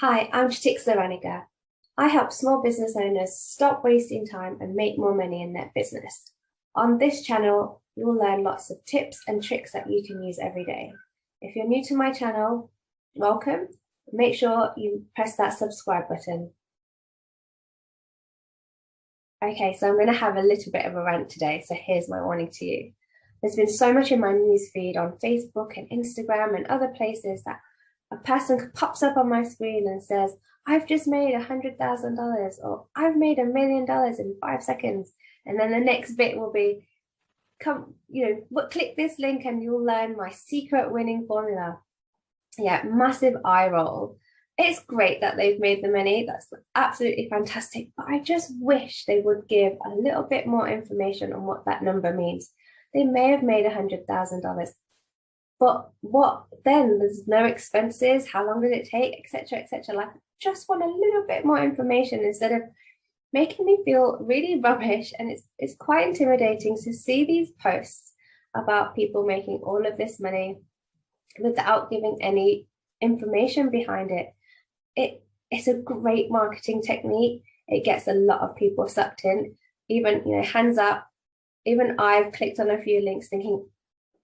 Hi, I'm Jitixa Raniga. I help small business owners stop wasting time and make more money in their business. On this channel, you'll learn lots of tips and tricks that you can use every day. If you're new to my channel, welcome. Make sure you press that subscribe button. Okay, so I'm going to have a little bit of a rant today, so here's my warning to you. There's been so much in my newsfeed on Facebook and Instagram and other places that a person pops up on my screen and says, I've just made $100,000 or I've made $1 million in 5 seconds. And then the next bit will be, click this link and you'll learn my secret winning formula. Yeah, massive eye roll. It's great that they've made the money. That's absolutely fantastic. But I just wish they would give a little bit more information on what that number means. They may have made $100,000, but what then? There's no expenses. How long did it take, etc., etc. Like, just want a little bit more information instead of making me feel really rubbish. And it's quite intimidating to see these posts about people making all of this money without giving any information behind it. It's a great marketing technique. It gets a lot of people sucked in. Even, hands up, even I've clicked on a few links thinking,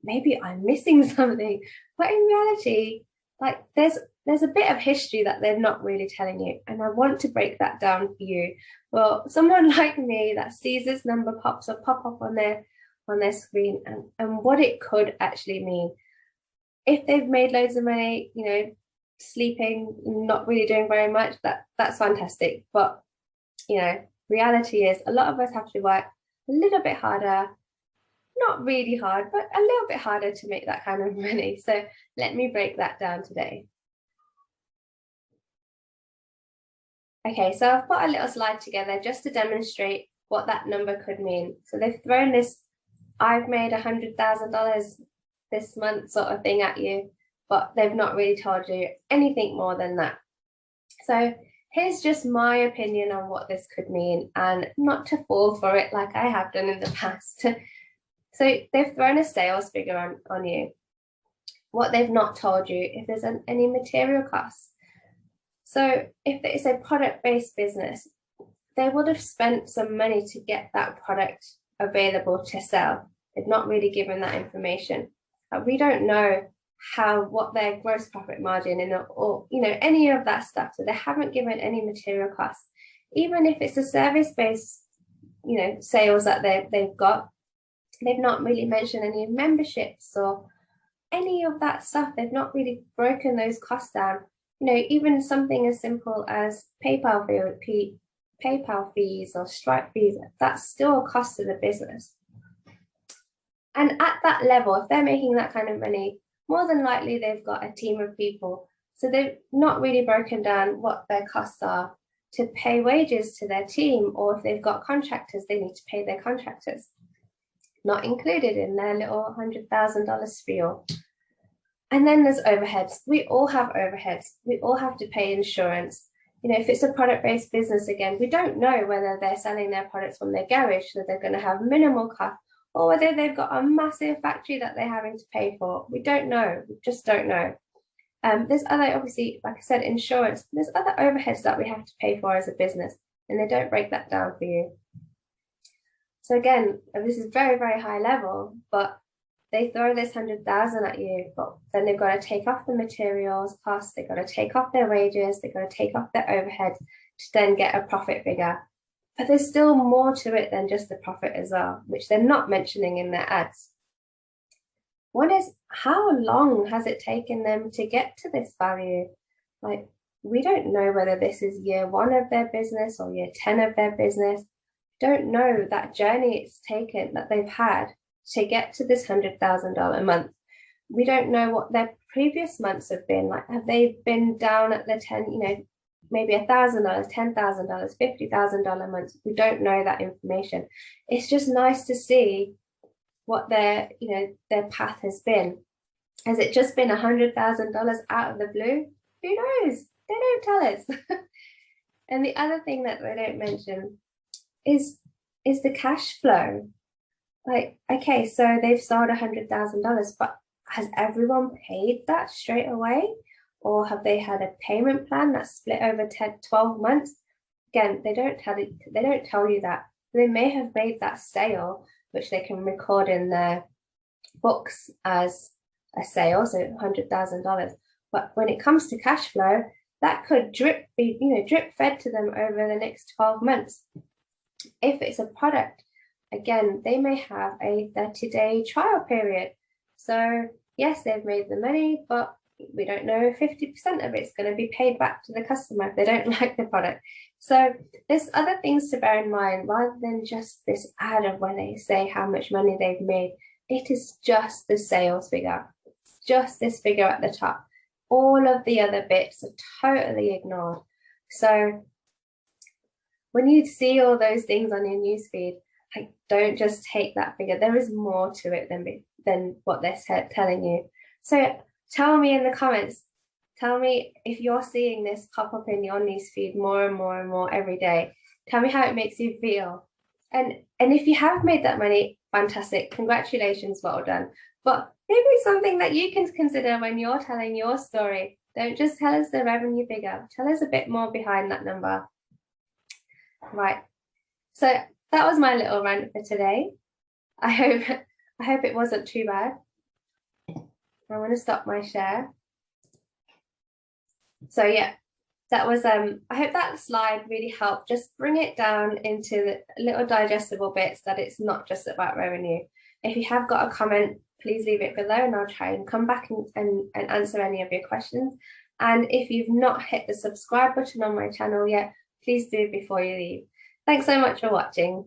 maybe I'm missing something. But in reality, like there's a bit of history that they're not really telling you. And I want to break that down for you. Well, someone like me that sees this number pop up on their screen and what it could actually mean. If they've made loads of money, sleeping, not really doing very much, that's fantastic. But reality is a lot of us have to work a little bit harder, not really hard, but a little bit harder to make that kind of money. So let me break that down today. Okay, so I've put a little slide together just to demonstrate what that number could mean. So they've thrown this, I've made $100,000 this month sort of thing at you, but they've not really told you anything more than that. So here's just my opinion on what this could mean, and not to fall for it like I have done in the past. So they've thrown a sales figure on you. What they've not told you if there's any material costs. So if it's a product-based business, they would have spent some money to get that product available to sell. They've not really given that information. We don't know what their gross profit margin or any of that stuff. So they haven't given any material costs. Even if it's a service-based sales that they've got, they've not really mentioned any memberships or any of that stuff. They've not really broken those costs down. Even something as simple as PayPal fees or Stripe fees, that's still a cost to the business. And at that level, if they're making that kind of money, more than likely they've got a team of people. So they've not really broken down what their costs are to pay wages to their team, or if they've got contractors, they need to pay their contractors. Not included in their little $100,000 spiel. And then there's overheads. We all have overheads. We all have to pay insurance. If it's a product-based business, again, we don't know whether they're selling their products from their garage, so they're going to have minimal cost, or whether they've got a massive factory that they're having to pay for. We don't know. We just don't know. There's other, obviously, like I said, insurance. There's other overheads that we have to pay for as a business, and they don't break that down for you. So again, this is very, very high level, but they throw this 100,000 at you, but then they've got to take off the materials costs, they've got to take off their wages, they've got to take off their overhead to then get a profit figure. But there's still more to it than just the profit as well, which they're not mentioning in their ads. One is, how long has it taken them to get to this value? Like, we don't know whether this is year 1 of their business or year 10 of their business. Don't know that journey it's taken, that they've had to get to this $100,000 a month. We don't know what their previous months have been. Like, have they been down at the 10, maybe $1,000, $10,000, $50,000 months? We don't know that information. It's just nice to see what their path has been. Has it just been $100,000 out of the blue? Who knows? They don't tell us. And the other thing that they don't mention is the cash flow. Like, okay, so they've sold $100,000, but has everyone paid that straight away? or have they had a payment plan that's split over 12 months? Again, they don't tell you that. They may have made that sale, which they can record in their books as a sale, so $100,000. But when it comes to cash flow, that could drip fed to them over the next 12 months. If it's a product, again, they may have a 30-day trial period. So yes, they've made the money, but we don't know if 50% of it's going to be paid back to the customer if they don't like the product. So there's other things to bear in mind rather than just this ad of when they say how much money they've made. It is just the sales figure, just this figure at the top. All of the other bits are totally ignored. So when you see all those things on your newsfeed, like, don't just take that figure. There is more to it than what they're telling you. So tell me in the comments, tell me if you're seeing this pop up in your newsfeed more and more and more every day. Tell me how it makes you feel. And if you have made that money, fantastic. Congratulations, well done. But maybe it's something that you can consider when you're telling your story. Don't just tell us the revenue figure. Tell us a bit more behind that number. Right. So that was my little rant for today. I hope it wasn't too bad. I'm going to stop my share. So yeah, that was I hope that slide really helped just bring it down into the little digestible bits, that it's not just about revenue. If you have got a comment, please leave it below and I'll try and come back and answer any of your questions. And if you've not hit the subscribe button on my channel yet, please do before you leave. Thanks so much for watching.